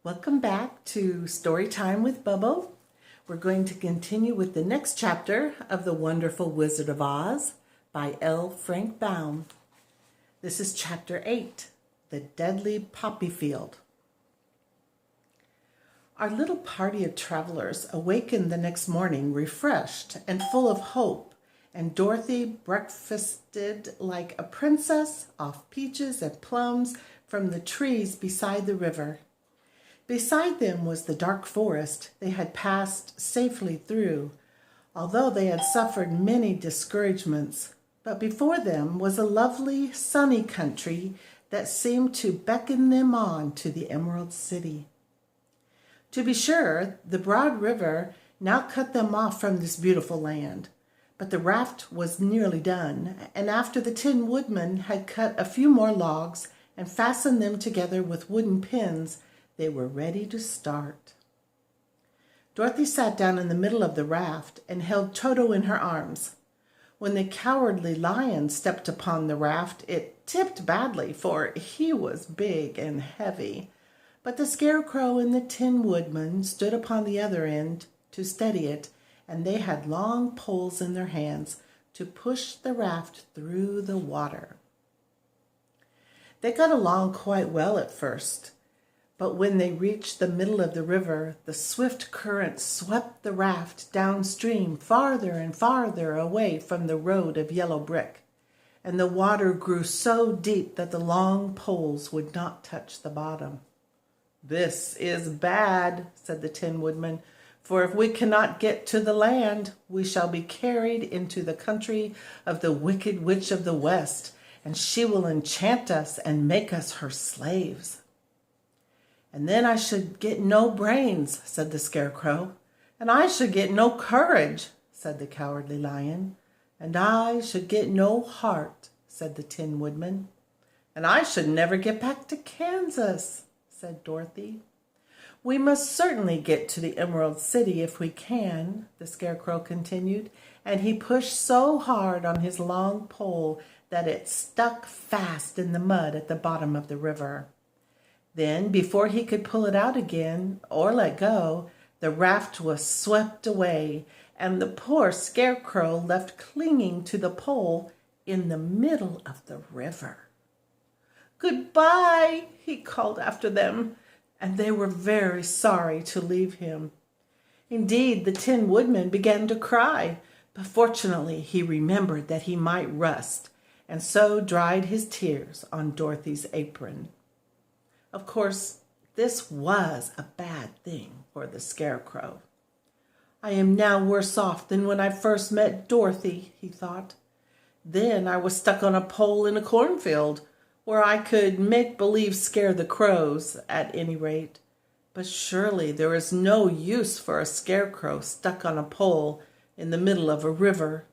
Welcome back to Storytime with Bubbo. We're going to continue with the next chapter of The Wonderful Wizard of Oz by L. Frank Baum. This is Chapter 8, The Deadly Poppy Field. Our little party of travelers awakened the next morning refreshed and full of hope, and Dorothy breakfasted like a princess off peaches and plums from the trees beside the river. Beside them was the dark forest they had passed safely through, although they had suffered many discouragements. But before them was a lovely, sunny country that seemed to beckon them on to the Emerald City. To be sure, the broad river now cut them off from this beautiful land, but the raft was nearly done, and after the Tin Woodman had cut a few more logs and fastened them together with wooden pins, they were ready to start. Dorothy sat down in the middle of the raft and held Toto in her arms. When the Cowardly Lion stepped upon the raft, it tipped badly, for he was big and heavy. But the Scarecrow and the Tin Woodman stood upon the other end to steady it, and they had long poles in their hands to push the raft through the water. They got along quite well at first. But when they reached the middle of the river, the swift current swept the raft downstream farther and farther away from the road of yellow brick, and the water grew so deep that the long poles would not touch the bottom. "This is bad," said the Tin Woodman, "for if we cannot get to the land, we shall be carried into the country of the Wicked Witch of the West, and she will enchant us and make us her slaves." "And then I should get no brains," said the Scarecrow. "And I should get no courage," said the Cowardly Lion. "And I should get no heart," said the Tin Woodman. "And I should never get back to Kansas," said Dorothy. "We must certainly get to the Emerald City if we can," the Scarecrow continued, and he pushed so hard on his long pole that it stuck fast in the mud at the bottom of the river. Then, before he could pull it out again or let go, the raft was swept away, and the poor Scarecrow left clinging to the pole in the middle of the river. "Goodbye," he called after them, and they were very sorry to leave him. Indeed, the Tin Woodman began to cry, but fortunately he remembered that he might rust, and so dried his tears on Dorothy's apron. Of course, this was a bad thing for the Scarecrow. "I am now worse off than when I first met Dorothy," he thought. "Then I was stuck on a pole in a cornfield, where I could make believe scare the crows, at any rate. But surely there is no use for a Scarecrow stuck on a pole in the middle of a river.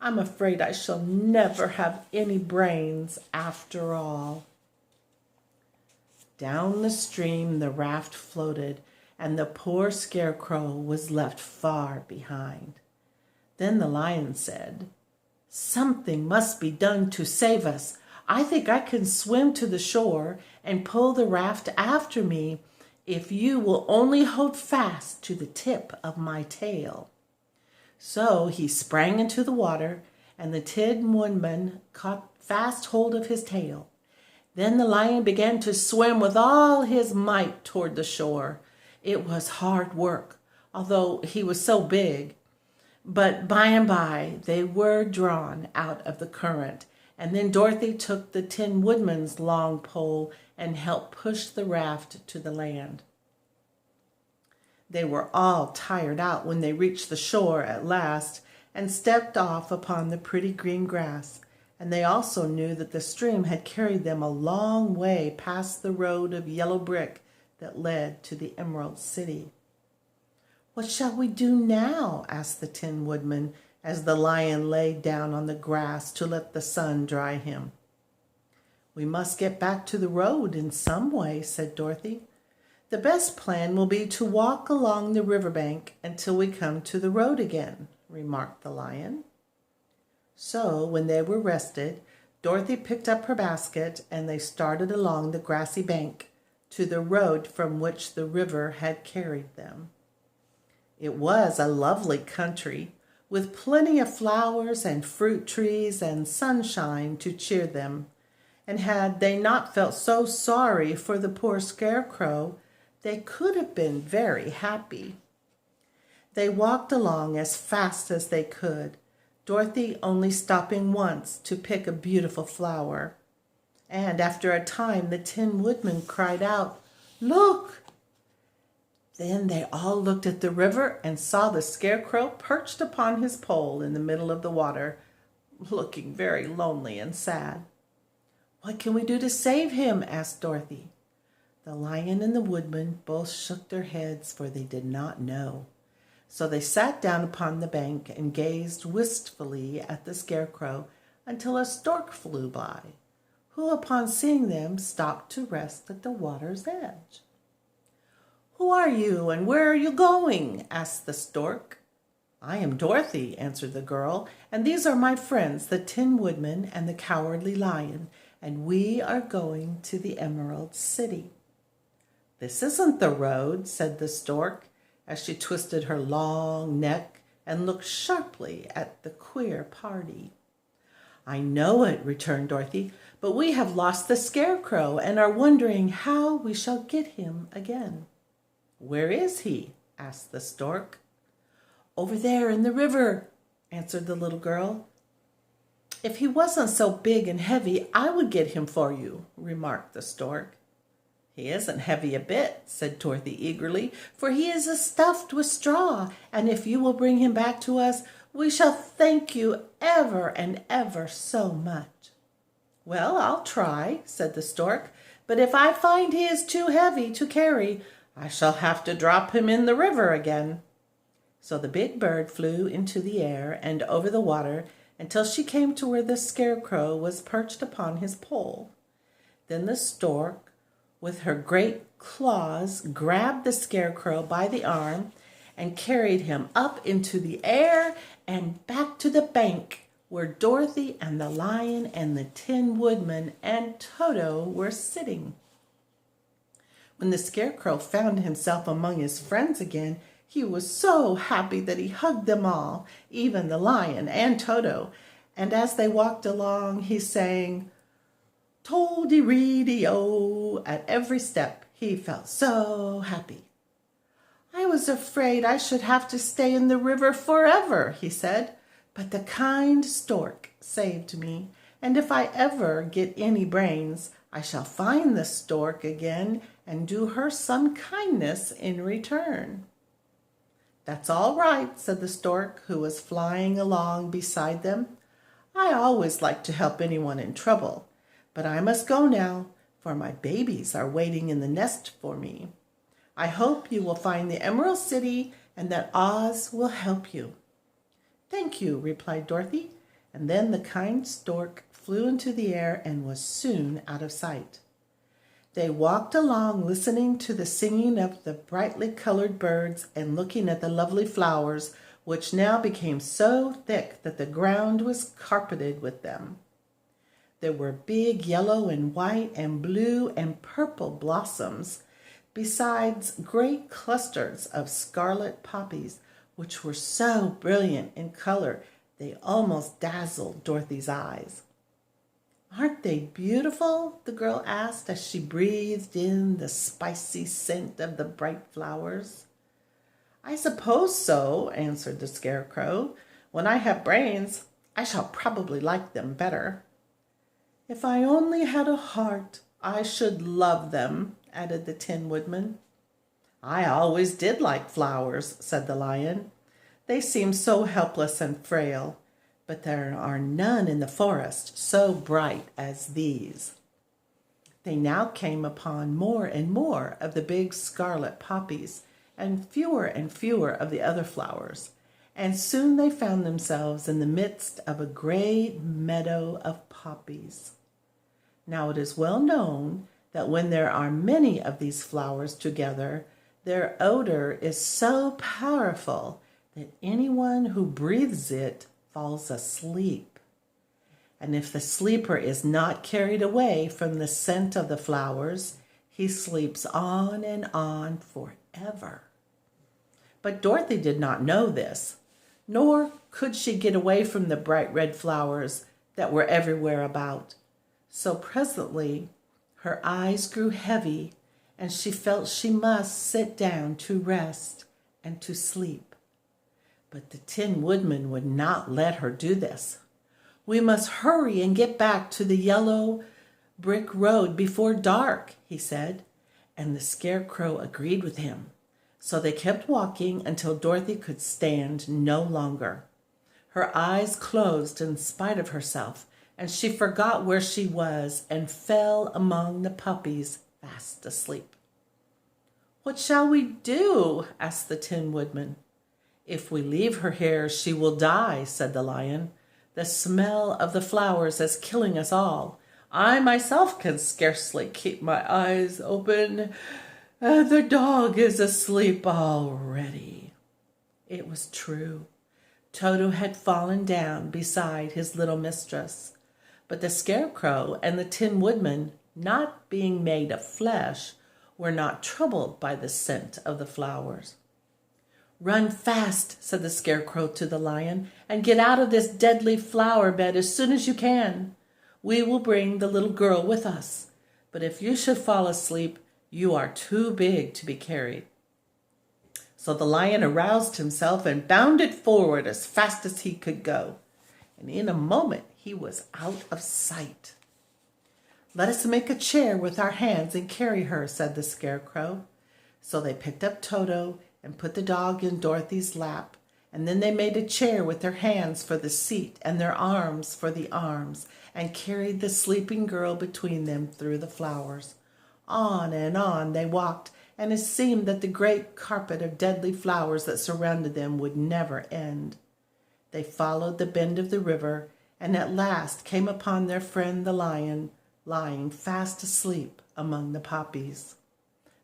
I'm afraid I shall never have any brains after all." Down the stream the raft floated, and the poor Scarecrow was left far behind. Then the Lion said, "Something must be done to save us. I think I can swim to the shore and pull the raft after me if you will only hold fast to the tip of my tail." So he sprang into the water, and the Tin Woodman caught fast hold of his tail. Then the Lion began to swim with all his might toward the shore. It was hard work, although he was so big. But by and by they were drawn out of the current, and then Dorothy took the Tin Woodman's long pole and helped push the raft to the land. They were all tired out when they reached the shore at last and stepped off upon the pretty green grass. And they also knew that the stream had carried them a long way past the road of yellow brick that led to the Emerald City. "What shall we do now?" asked the Tin Woodman, as the Lion lay down on the grass to let the sun dry him. "We must get back to the road in some way," said Dorothy. "The best plan will be to walk along the riverbank until we come to the road again," remarked the Lion. So, when they were rested, Dorothy picked up her basket and they started along the grassy bank, to the road from which the river had carried them. It was a lovely country, with plenty of flowers and fruit trees and sunshine to cheer them, and had they not felt so sorry for the poor scarecrow, they could have been very happy. They walked along as fast as they could, Dorothy only stopping once to pick a beautiful flower. And after a time the Tin Woodman cried out, "Look!" Then they all looked at the river and saw the scarecrow perched upon his pole in the middle of the water, looking very lonely and sad. "What can we do to save him?" asked Dorothy. The Lion and the Woodman both shook their heads, for they did not know. So they sat down upon the bank and gazed wistfully at the scarecrow until a stork flew by, who upon seeing them stopped to rest at the water's edge. "Who are you and where are you going?" asked the stork. "I am Dorothy," answered the girl, "and these are my friends, the Tin Woodman and the Cowardly Lion, and we are going to the Emerald City." "This isn't the road," said the stork, as she twisted her long neck and looked sharply at the queer party. "I know it," returned Dorothy, "but we have lost the scarecrow and are wondering how we shall get him again." "Where is he?" asked the stork. "Over there in the river," answered the little girl. "If he wasn't so big and heavy, I would get him for you," remarked the stork. "He isn't heavy a bit," said Dorothy eagerly, "for he is stuffed with straw, and if you will bring him back to us, we shall thank you ever and ever so much." "Well, I'll try," said the stork, "but if I find he is too heavy to carry, I shall have to drop him in the river again." So the big bird flew into the air and over the water until she came to where the scarecrow was perched upon his pole. Then the stork, with her great claws, grabbed the scarecrow by the arm and carried him up into the air and back to the bank where Dorothy and the Lion and the Tin Woodman and Toto were sitting. When the scarecrow found himself among his friends again, he was so happy that he hugged them all, even the Lion and Toto, and as they walked along he sang, "Toldy-reedy-o," at every step. He felt so happy. "I was afraid I should have to stay in the river forever," he said, "but the kind stork saved me, and if I ever get any brains, I shall find the stork again and do her some kindness in return." "That's all right," said the stork, who was flying along beside them. "I always like to help anyone in trouble. But I must go now, for my babies are waiting in the nest for me. I hope you will find the Emerald City and that Oz will help you." "Thank you," replied Dorothy, and then the kind stork flew into the air and was soon out of sight. They walked along listening to the singing of the brightly colored birds and looking at the lovely flowers, which now became so thick that the ground was carpeted with them. There were big yellow and white and blue and purple blossoms, besides great clusters of scarlet poppies, which were so brilliant in color they almost dazzled Dorothy's eyes. "Aren't they beautiful?" the girl asked as she breathed in the spicy scent of the bright flowers. "I suppose so," answered the scarecrow. "When I have brains, I shall probably like them better." "If I only had a heart, I should love them," added the Tin Woodman. "I always did like flowers," said the Lion. "They seem so helpless and frail, but there are none in the forest so bright as these." They now came upon more and more of the big scarlet poppies and fewer of the other flowers, and soon they found themselves in the midst of a great meadow of poppies. Now it is well known that when there are many of these flowers together, their odor is so powerful that anyone who breathes it falls asleep. And if the sleeper is not carried away from the scent of the flowers, he sleeps on and on forever. But Dorothy did not know this, nor could she get away from the bright red flowers that were everywhere about. So presently her eyes grew heavy, and she felt she must sit down to rest and to sleep. But the Tin Woodman would not let her do this. "We must hurry and get back to the yellow brick road before dark," he said, and the Scarecrow agreed with him. So they kept walking until Dorothy could stand no longer. Her eyes closed in spite of herself, and she forgot where she was and fell among the puppies fast asleep. "What shall we do?" asked the Tin Woodman. "If we leave her here, she will die," said the Lion. "The smell of the flowers is killing us all. I myself can scarcely keep my eyes open. The dog is asleep already." It was true. Toto had fallen down beside his little mistress. But the Scarecrow and the Tin Woodman, not being made of flesh, were not troubled by the scent of the flowers. "Run fast," said the Scarecrow to the Lion, "and get out of this deadly flower bed as soon as you can. We will bring the little girl with us, but if you should fall asleep, you are too big to be carried." So the Lion aroused himself and bounded forward as fast as he could go, and in a moment he was out of sight. "Let us make a chair with our hands and carry her," said the Scarecrow. So they picked up Toto and put the dog in Dorothy's lap, and then they made a chair with their hands for the seat and their arms for the arms, and carried the sleeping girl between them through the flowers. On and on they walked, and it seemed that the great carpet of deadly flowers that surrounded them would never end. They followed the bend of the river, and at last came upon their friend the Lion, lying fast asleep among the poppies.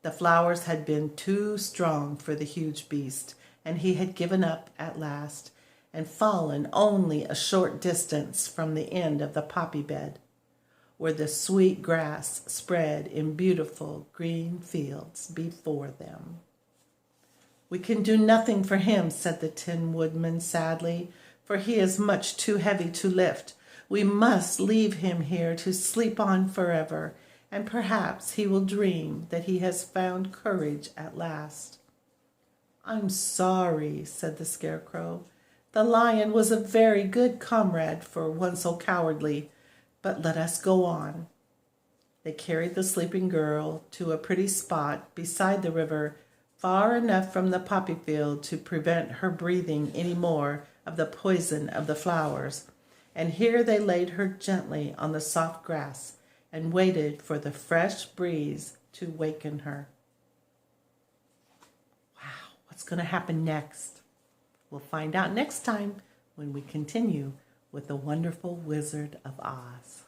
The flowers had been too strong for the huge beast, and he had given up at last, and fallen only a short distance from the end of the poppy bed, where the sweet grass spread in beautiful green fields before them. "We can do nothing for him," said the Tin Woodman sadly, "for he is much too heavy to lift. We must leave him here to sleep on forever, and perhaps he will dream that he has found courage at last." "I'm sorry," said the Scarecrow. "The Lion was a very good comrade for one so cowardly, but let us go on." They carried the sleeping girl to a pretty spot beside the river, far enough from the poppy field to prevent her breathing any more of the poison of the flowers, and here they laid her gently on the soft grass and waited for the fresh breeze to waken her. Wow, what's going to happen next? We'll find out next time when we continue with the Wonderful Wizard of Oz.